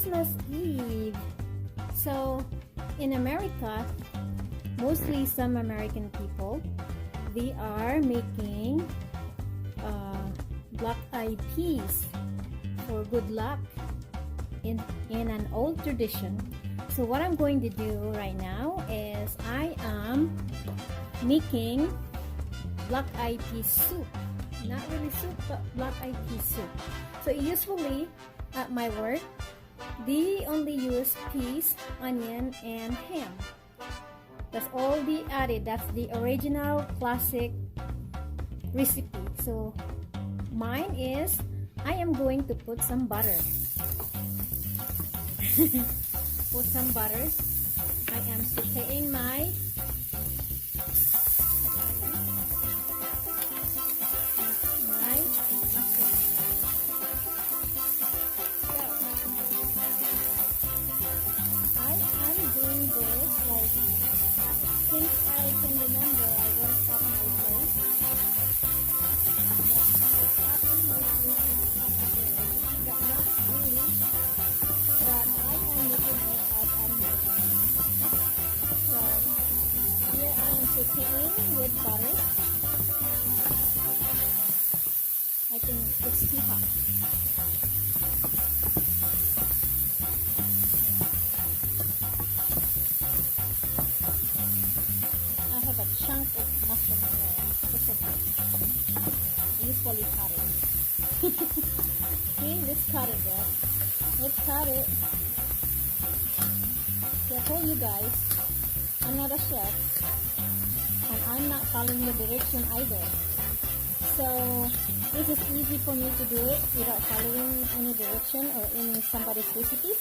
Christmas Eve. So in America, mostly some American people, they are making black-eyed peas for good luck in an old tradition. So what I'm going to do right now is I am making black-eyed pea soup. Not really soup, but black-eyed pea soup. So usually at my work, they only use peas, onion, and ham. That's all they added. That's the original classic recipe. So mine is, I am going to put some butter. Put some butter. I am sauteing my since I can remember, I worked at my place. But not really. But I am making it as I'm making. So here I am sauteing with butter. I think it's too hot. Chunk of mushroom there. That's okay. Usually cut it. Okay, let's cut it there. Let's cut it. So I told you guys, I'm not a chef. And I'm not following the direction either. So this is easy for me to do it without following any direction or in somebody's recipe.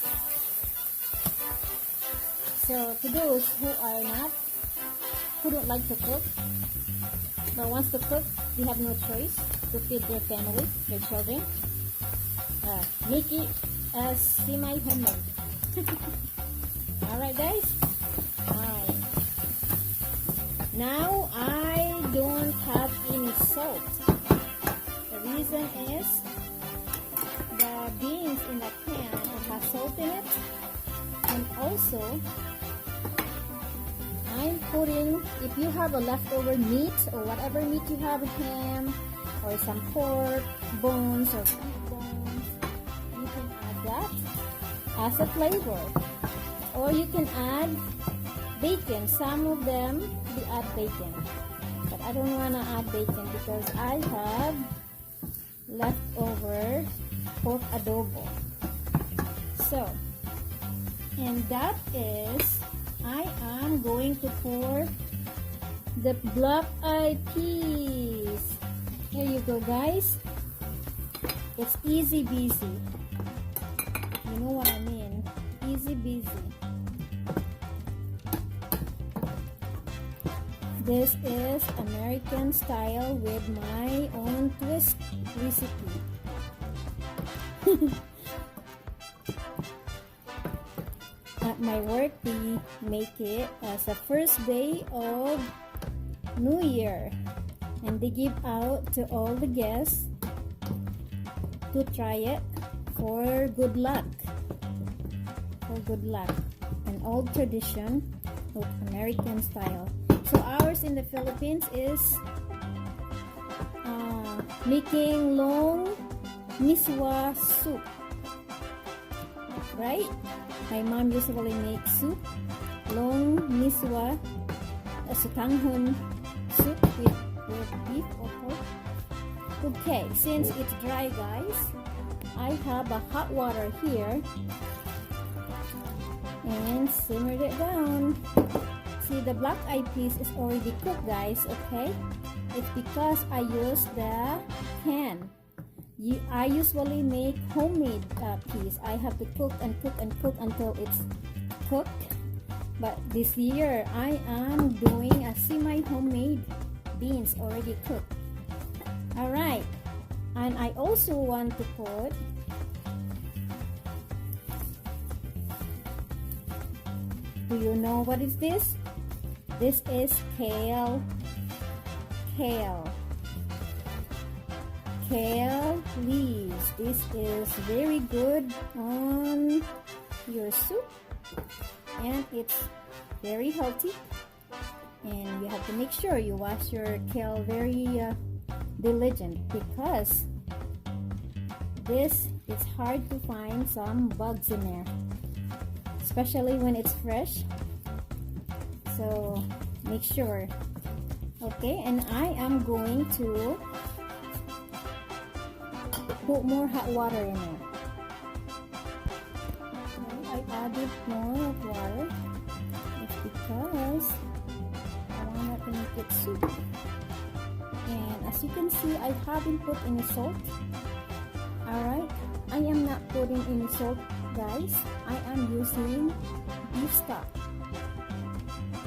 So to those who don't like to cook but wants to cook, they have no choice to feed their family, their children. Make it as semi-homemade. Alright guys? Alright. Now I don't have any salt. The reason is the beans in the can, it has salt in it, and also I'm putting, if you have a leftover meat or whatever meat you have, ham or some pork bones or beef bones, you can add that as a flavor. Or you can add bacon. Some of them, they add bacon. But I don't want to add bacon because I have leftover pork adobo. So, and that is, I am going to pour the black-eyed peas. Here you go guys. It's easy busy. You know what I mean. Easy busy. This is American style with my own twist recipe. At my work, we make it as the first day of New Year, and they give out to all the guests to try it for good luck. For good luck, an old tradition of American style. So ours in the Philippines is making long miswa soup, right? My mom usually makes soup, long miswa, sutanghon soup with beef or pork. Okay, since it's dry guys, I have a hot water here and simmered it down. See, the black-eyed peas is already cooked guys, okay? It's because I use the can. I usually make homemade peas. I have to cook and cook and cook until it's cooked. But this year, I am doing a semi-homemade beans already cooked. Alright. And I also want to put do you know what is this? This is kale. Kale leaves. This is very good on your soup, and it's very healthy. And you have to make sure you wash your kale very diligent, because this is hard to find some bugs in there, especially when it's fresh. So make sure. Okay, and I am going to put more hot water in there. Okay, I added more of water. It's because I want to make it soup. And as you can see, I haven't put any salt. Alright, I am not putting any salt, guys. I am using beef stock.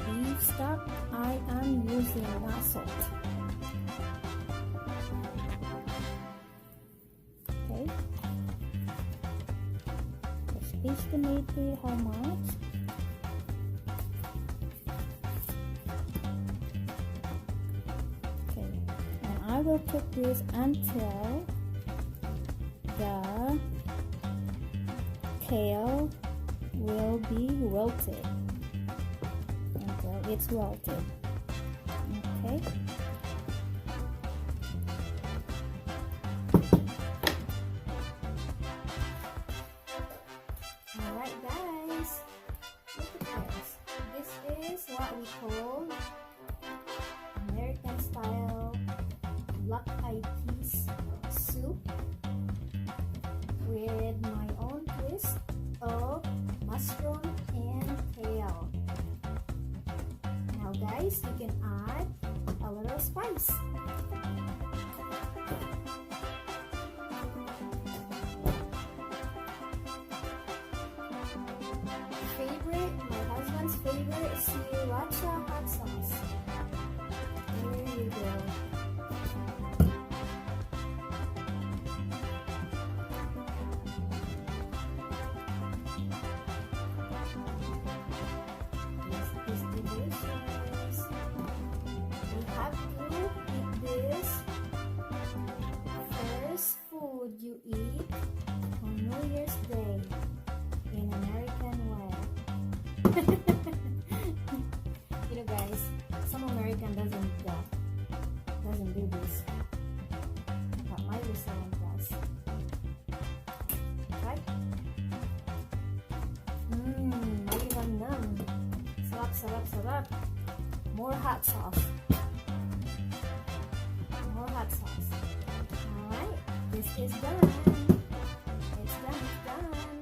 Beef stock I am using, not salt. Okay. Just estimate how much. Okay, and I will cook this until the kale will be wilted. Until it's wilted. Okay. Alright guys, look at this. This is what we call American style black-eyed peas soup with my own twist of mushroom and kale. Now guys, you can add a little spice. My husband's favorite is sriracha hot sauce. There you go. This is delicious. We have to eat this first food you eat on New Year's Day in American way. You know guys, some American doesn't do this, but my restaurant does. Right? Malinamnam. Sarap, sarap, sarap. More hot sauce. More hot sauce. Alright, this is done. It's done, it's done.